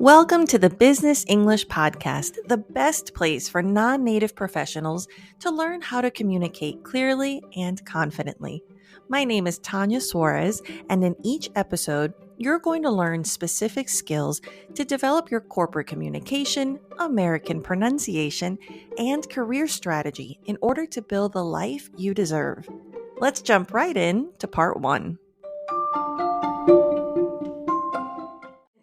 Welcome to the Business English Podcast, the best place for non-native professionals to learn how to communicate clearly and confidently. My name is Tanya Suarez, and in each episode, you're going to learn specific skills to develop your corporate communication, American pronunciation, and career strategy in order to build the life you deserve. Let's jump right in to part 1.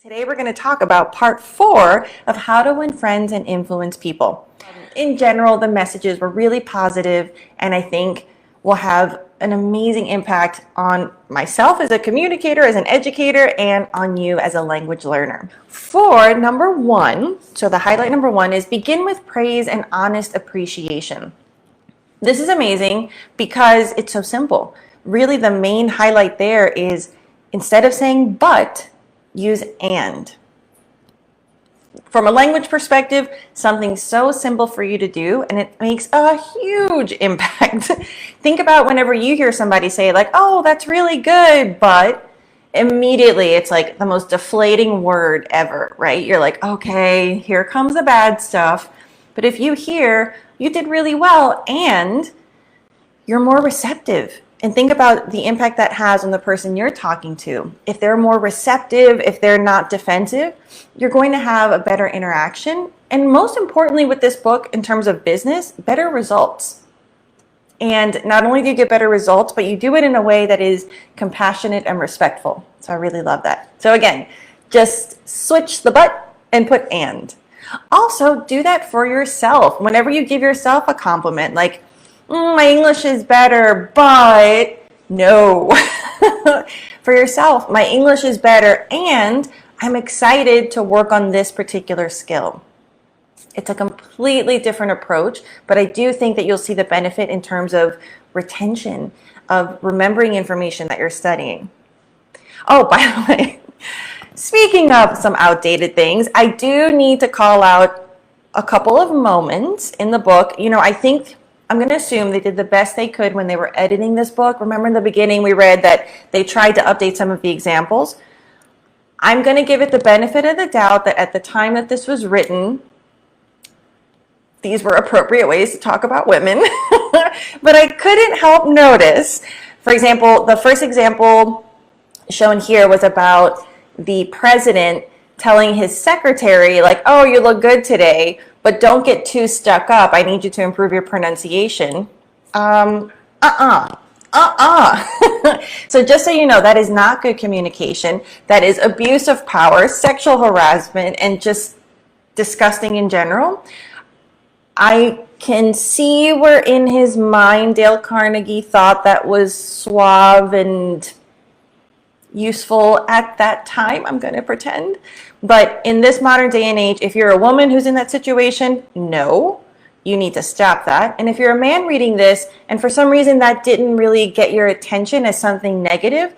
Today we're going to talk about part 4 of how to win friends and influence people. In general, the messages were really positive and I think will have an amazing impact on myself as a communicator, as an educator, and on you as a language learner. For number 1, so the highlight number 1 is begin with praise and honest appreciation. This is amazing because it's so simple. Really, the main highlight there is instead of saying but, use and. From a language perspective, something so simple for you to do, and it makes a huge impact. Think about whenever you hear somebody say like, oh, that's really good, but immediately it's like the most deflating word ever, right? You're like, okay, here comes the bad stuff. But if you hear, you did really well, and you're more receptive. And think about the impact that has on the person you're talking to. If they're more receptive, if they're not defensive, you're going to have a better interaction. And most importantly with this book, in terms of business, better results. And not only do you get better results, but you do it in a way that is compassionate and respectful. So I really love that. So again, just switch the but and put and. Also, do that for yourself. Whenever you give yourself a compliment, like, my English is better, but no. For yourself, my English is better and I'm excited to work on this particular skill. It's a completely different approach, but I do think that you'll see the benefit in terms of retention, of remembering information that you're studying. Oh, by the way, speaking of some outdated things, I do need to call out a couple of moments in the book. I think I'm going to assume they did the best they could when they were editing this book. Remember in the beginning we read that they tried to update some of the examples. I'm going to give it the benefit of the doubt that at the time that this was written, these were appropriate ways to talk about women. But I couldn't help notice, for example, the first example shown here was about the president telling his secretary, like, oh, you look good today, but don't get too stuck up. I need you to improve your pronunciation. So just so you know, that is not good communication. That is abuse of power, sexual harassment, and just disgusting in general. I can see where in his mind Dale Carnegie thought that was suave and useful at that time, I'm going to pretend. But in this modern day and age, if you're a woman who's in that situation, no, you need to stop that. And if you're a man reading this and for some reason that didn't really get your attention as something negative,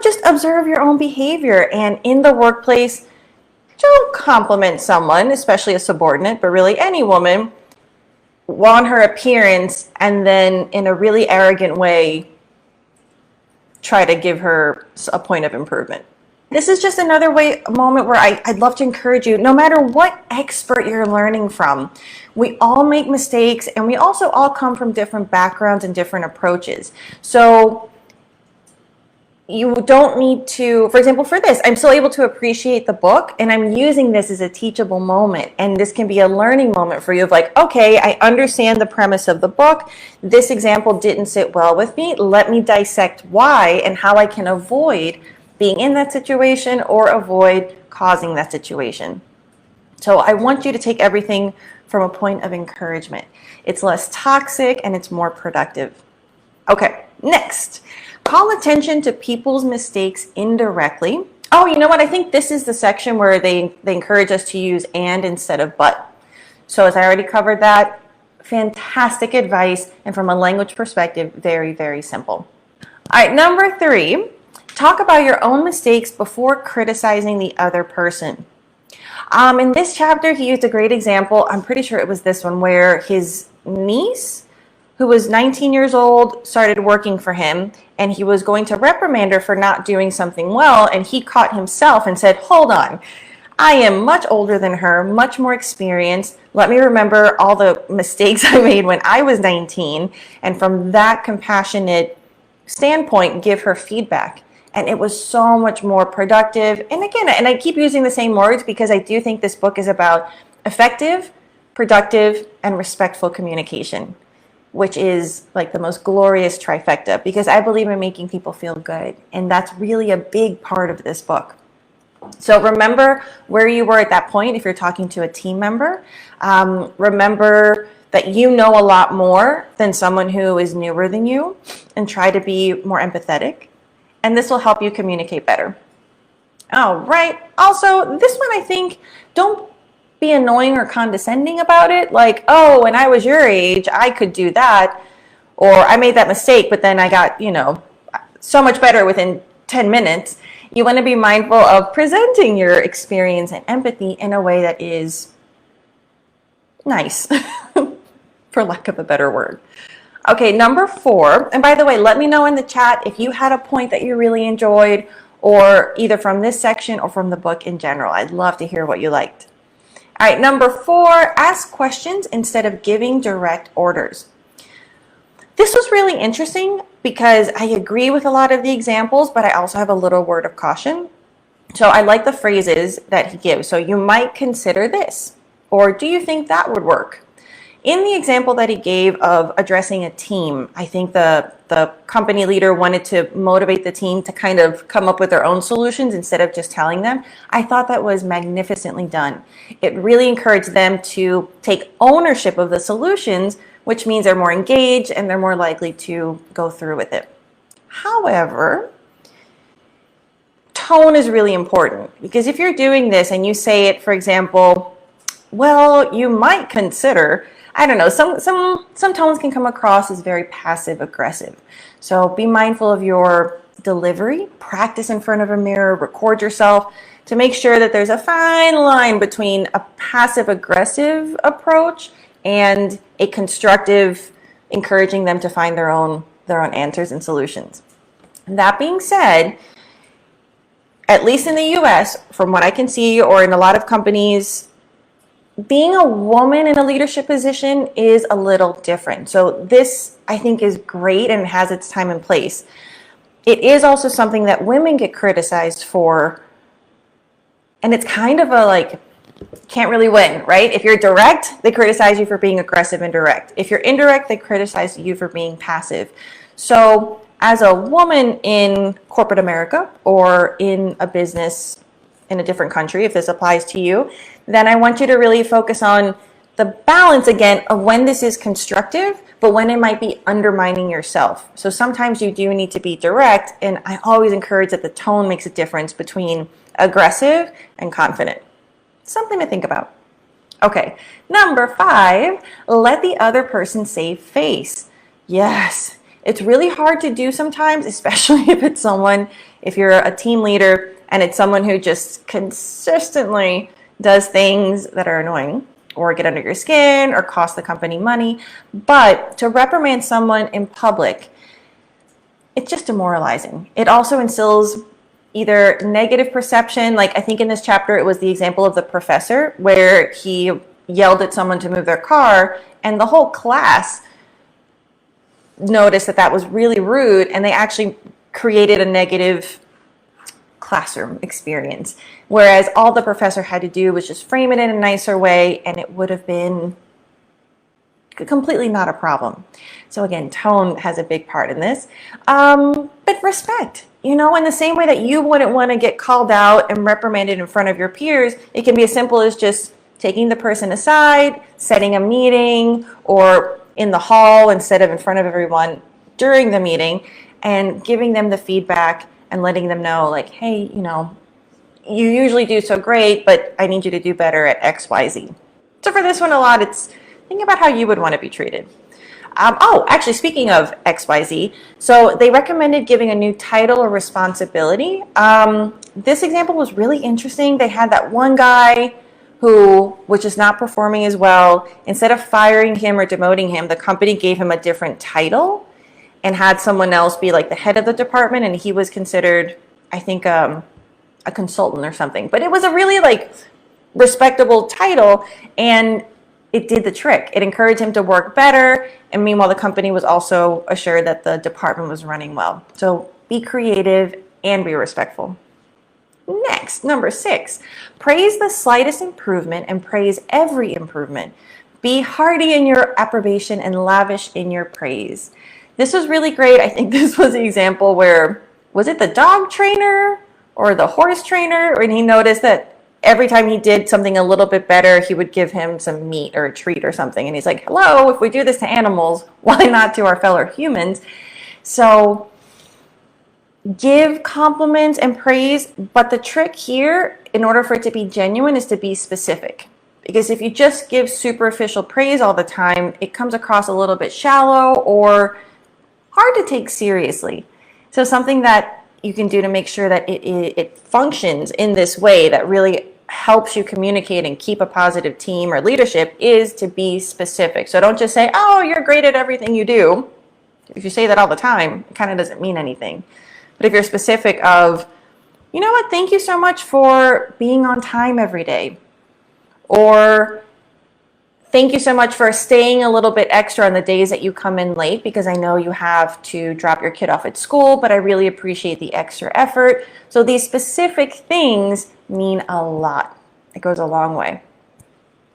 just observe your own behavior. And in the workplace, don't compliment someone, especially a subordinate, but really any woman, on her appearance and then in a really arrogant way try to give her a point of improvement. This is just another moment where I'd love to encourage you, no matter what expert you're learning from, we all make mistakes and we also all come from different backgrounds and different approaches. So you don't need to, for example, for this, I'm still able to appreciate the book and I'm using this as a teachable moment. And this can be a learning moment for you of like, okay, I understand the premise of the book. This example didn't sit well with me. Let me dissect why and how I can avoid being in that situation or avoid causing that situation. So I want you to take everything from a point of encouragement. It's less toxic and it's more productive. Okay, next. Call attention to people's mistakes indirectly. Oh, you know what? I think this is the section where they encourage us to use and instead of but. So as I already covered that, fantastic advice. And from a language perspective, very, very simple. All right, number 3, talk about your own mistakes before criticizing the other person. In this chapter, he used a great example. I'm pretty sure it was this one where his niece, who was 19 years old, started working for him, and he was going to reprimand her for not doing something well, and he caught himself and said, hold on, I am much older than her, much more experienced. Let me remember all the mistakes I made when I was 19, and from that compassionate standpoint, give her feedback. And it was so much more productive. And again, and I keep using the same words because I do think this book is about effective, productive, and respectful communication, which is like the most glorious trifecta, because I believe in making people feel good. And that's really a big part of this book. So remember where you were at that point if you're talking to a team member. Remember that you know a lot more than someone who is newer than you, and try to be more empathetic. And this will help you communicate better. All right. Also, this one, I think, don't be annoying or condescending about it. Like, oh, when I was your age, I could do that. Or I made that mistake, but then I got, so much better within 10 minutes. You want to be mindful of presenting your experience and empathy in a way that is nice, for lack of a better word. Okay, number 4, and by the way, let me know in the chat if you had a point that you really enjoyed, or either from this section or from the book in general. I'd love to hear what you liked. All right, number 4, ask questions instead of giving direct orders. This was really interesting because I agree with a lot of the examples, but I also have a little word of caution. So I like the phrases that he gives. So you might consider this, or do you think that would work? In the example that he gave of addressing a team, I think the company leader wanted to motivate the team to kind of come up with their own solutions instead of just telling them. I thought that was magnificently done. It really encouraged them to take ownership of the solutions, which means they're more engaged and they're more likely to go through with it. However, tone is really important, because if you're doing this and you say it, for example, well, you might consider, I don't know, some tones can come across as very passive aggressive. So be mindful of your delivery, practice in front of a mirror, record yourself to make sure that there's a fine line between a passive aggressive approach and a constructive, encouraging them to find their own answers and solutions. That being said, at least in the US, from what I can see, or in a lot of companies, being a woman in a leadership position is a little different. So this, I think, is great and has its time and place. It is also something that women get criticized for, and it's kind of a can't really win, right? If you're direct, they criticize you for being aggressive and direct. If you're indirect, they criticize you for being passive. So as a woman in corporate America, or in a business in a different country, if this applies to you, then I want you to really focus on the balance again of when this is constructive, but when it might be undermining yourself. So sometimes you do need to be direct, and I always encourage that the tone makes a difference between aggressive and confident. Something to think about. Okay, number 5, let the other person save face. Yes, it's really hard to do sometimes, especially if you're a team leader and it's someone who just consistently does things that are annoying or get under your skin or cost the company money. But to reprimand someone in public, it's just demoralizing. It also instills either negative perception, like I think in this chapter it was the example of the professor where he yelled at someone to move their car, and the whole class noticed that that was really rude, and they actually created a negative classroom experience. Whereas all the professor had to do was just frame it in a nicer way, and it would have been completely not a problem. So again, tone has a big part in this. But respect, in the same way that you wouldn't want to get called out and reprimanded in front of your peers, it can be as simple as just taking the person aside, setting a meeting, or in the hall instead of in front of everyone during the meeting, and giving them the feedback and letting them know, like, hey, you usually do so great, but I need you to do better at X, Y, Z. So for this one, a lot, it's think about how you would want to be treated. Actually, speaking of X, Y, Z, so they recommended giving a new title or responsibility. This example was really interesting. They had that one guy who was just not performing as well. Instead of firing him or demoting him, the company gave him a different title and had someone else be like the head of the department, and he was considered, I think, a consultant or something. But it was a really respectable title, and it did the trick. It encouraged him to work better, and meanwhile the company was also assured that the department was running well. So be creative and be respectful. Next, number 6, praise the slightest improvement and praise every improvement. Be hearty in your approbation and lavish in your praise. This was really great. I think this was an example where, was it the dog trainer or the horse trainer? And he noticed that every time he did something a little bit better, he would give him some meat or a treat or something. And he's like, hello, if we do this to animals, why not to our fellow humans? So give compliments and praise, but the trick here, in order for it to be genuine, is to be specific. Because if you just give superficial praise all the time, it comes across a little bit shallow or hard to take seriously. So something that you can do to make sure that it functions in this way that really helps you communicate and keep a positive team or leadership is to be specific. So don't just say, oh, you're great at everything you do. If you say that all the time, it kind of doesn't mean anything. But if you're specific of, you know what, thank you so much for being on time every day. Or thank you so much for staying a little bit extra on the days that you come in late, because I know you have to drop your kid off at school, but I really appreciate the extra effort. So these specific things mean a lot. It goes a long way.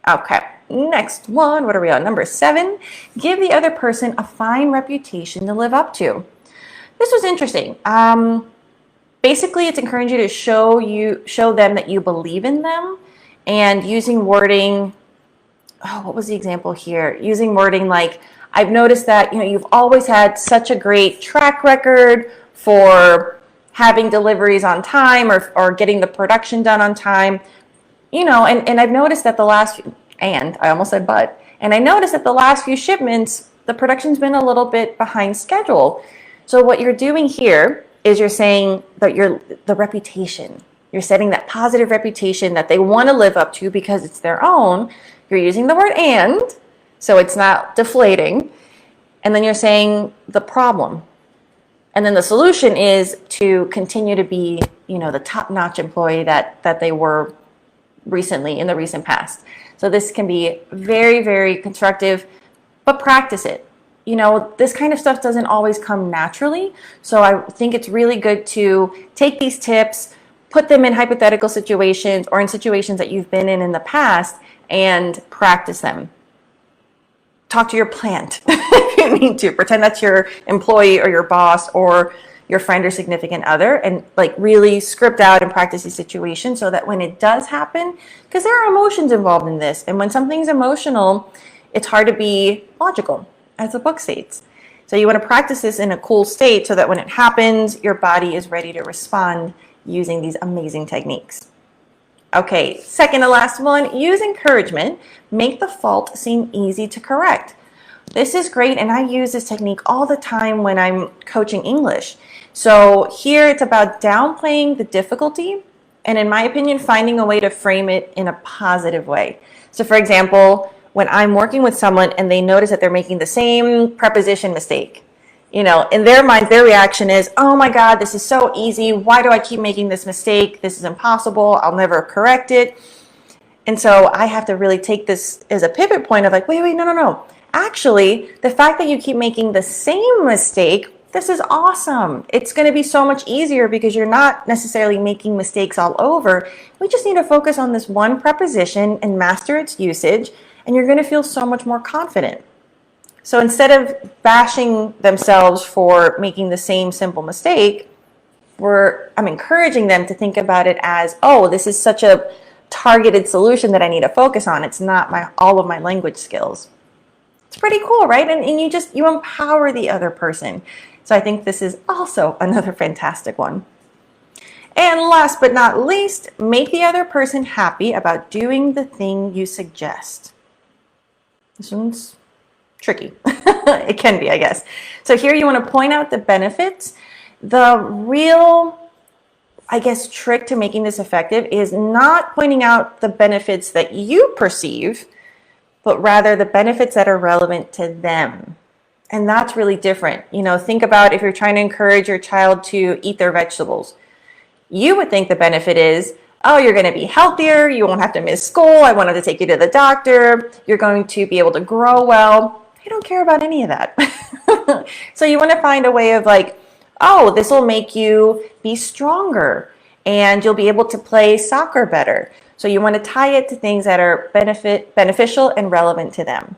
Okay, next one. What are we on? Number 7, give the other person a fine reputation to live up to. This was interesting. Basically, it's encouraging you to show them that you believe in them, and using wording. Oh, what was the example here? Using wording like, I've noticed that you've always had such a great track record for having deliveries on time or getting the production done on time. And I've noticed that I almost said but, and I noticed that the last few shipments, the production's been a little bit behind schedule. So what you're doing here is you're saying that the reputation, you're setting that positive reputation that they want to live up to because it's their own. You're using the word and, so it's not deflating. And then you're saying the problem. And then the solution is to continue to be, the top-notch employee that they were recently, in the recent past. So this can be very, very constructive, but practice it. This kind of stuff doesn't always come naturally. So I think it's really good to take these tips, put them in hypothetical situations or in situations that you've been in the past, and practice them. Talk to your plant if you need to. Pretend that's your employee or your boss or your friend or significant other, and really script out and practice these situations so that when it does happen, because there are emotions involved in this, and when something's emotional, it's hard to be logical, as the book states. So you want to practice this in a cool state so that when it happens, your body is ready to respond using these amazing techniques. Okay, second to last one, use encouragement. Make the fault seem easy to correct. This is great, and I use this technique all the time when I'm coaching English. So here it's about downplaying the difficulty, and in my opinion, finding a way to frame it in a positive way. So for example, when I'm working with someone and they notice that they're making the same preposition mistake, in their mind, their reaction is, oh my God, this is so easy. Why do I keep making this mistake? This is impossible. I'll never correct it. And so I have to really take this as a pivot point of wait, no. Actually, the fact that you keep making the same mistake, this is awesome. It's going to be so much easier because you're not necessarily making mistakes all over. We just need to focus on this one preposition and master its usage, and you're going to feel so much more confident. So instead of bashing themselves for making the same simple mistake, I'm encouraging them to think about it as, oh, this is such a targeted solution that I need to focus on. It's not all of my language skills. It's pretty cool, right? And you empower the other person. So I think this is also another fantastic one. And last but not least, make the other person happy about doing the thing you suggest. This one's tricky. It can be, I guess. So here you want to point out the benefits. The real, trick to making this effective is not pointing out the benefits that you perceive, but rather the benefits that are relevant to them. And that's really different. Think about if you're trying to encourage your child to eat their vegetables. You would think the benefit is, Oh, you're going to be healthier. You won't have to miss school. I wanted to take you to the doctor. You're going to be able to grow well. They don't care about any of that. So you want to find a way of like, oh, this will make you be stronger and you'll be able to play soccer better. So you want to tie it to things that are beneficial and relevant to them.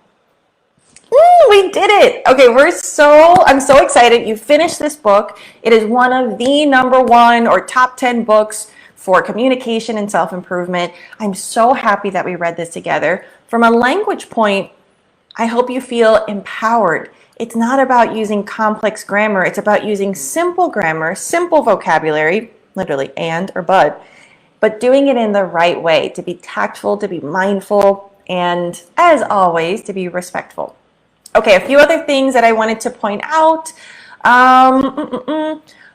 We did it. Okay, I'm so excited. You finished this book. It is one of the #1 or top 10 books for communication and self-improvement. I'm so happy that we read this together. From a language point, I hope you feel empowered. It's not about using complex grammar. It's about using simple grammar, simple vocabulary, literally and or but doing it in the right way, to be tactful, to be mindful, and as always, to be respectful. Okay, a few other things that I wanted to point out.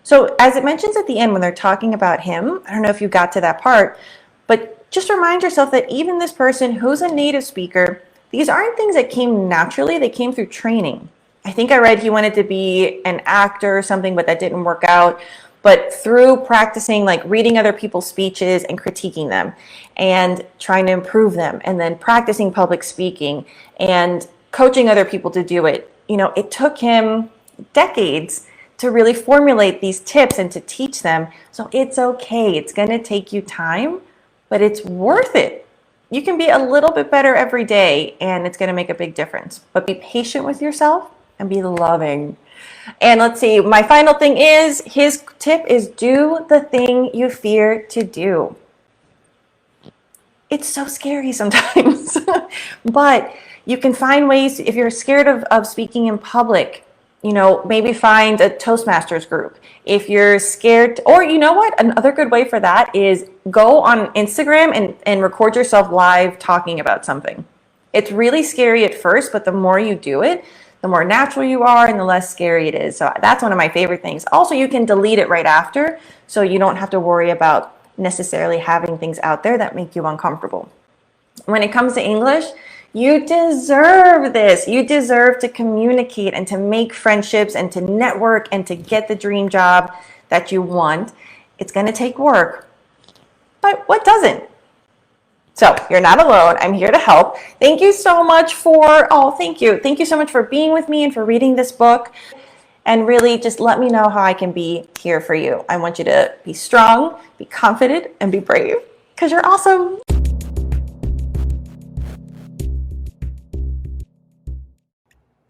So as it mentions at the end when they're talking about him, I don't know if you got to that part, but just remind yourself that even this person who's a native speaker, these aren't things that came naturally, they came through training. I think I read he wanted to be an actor or something, but that didn't work out. But through practicing, like reading other people's speeches and critiquing them and trying to improve them, and then practicing public speaking and coaching other people to do it, it took him decades to really formulate these tips and to teach them. So it's okay. It's going to take you time, but it's worth it. You can be a little bit better every day and it's going to make a big difference. But be patient with yourself and be loving. And let's see, my final thing is, his tip is do the thing you fear to do. It's so scary sometimes, but you can find ways. If you're scared of speaking in public, maybe find a Toastmasters group. If you're scared, or you know what, another good way for that is go on Instagram and record yourself live talking about something. It's really scary at first, but the more you do it, the more natural you are and the less scary it is. So that's one of my favorite things. Also, you can delete it right after, so you don't have to worry about necessarily having things out there that make you uncomfortable. When it comes to English, you deserve this. You deserve to communicate and to make friendships and to network and to get the dream job that you want. It's going to take work, but what doesn't? So you're not alone. I'm here to help. Thank you so much thank you. Thank you so much for being with me and for reading this book. And really just let me know how I can be here for you. I want you to be strong, be confident, and be brave because you're awesome.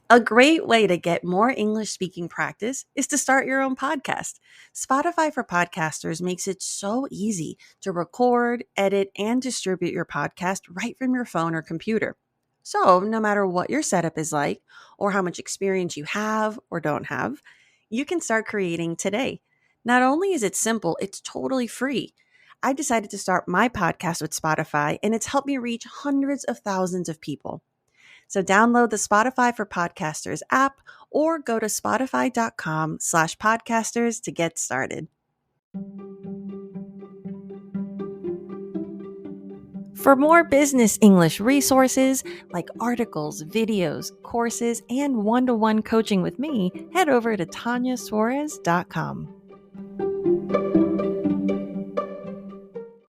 A great way to get more English speaking practice is to start your own podcast. Spotify for Podcasters makes it so easy to record, edit, and distribute your podcast right from your phone or computer. So, no matter what your setup is like, or how much experience you have or don't have, you can start creating today. Not only is it simple, it's totally free. I decided to start my podcast with Spotify, and it's helped me reach hundreds of thousands of people. So download the Spotify for Podcasters app or go to spotify.com/podcasters to get started. For more business English resources like articles, videos, courses, and one-to-one coaching with me, head over to tanyasuarez.com.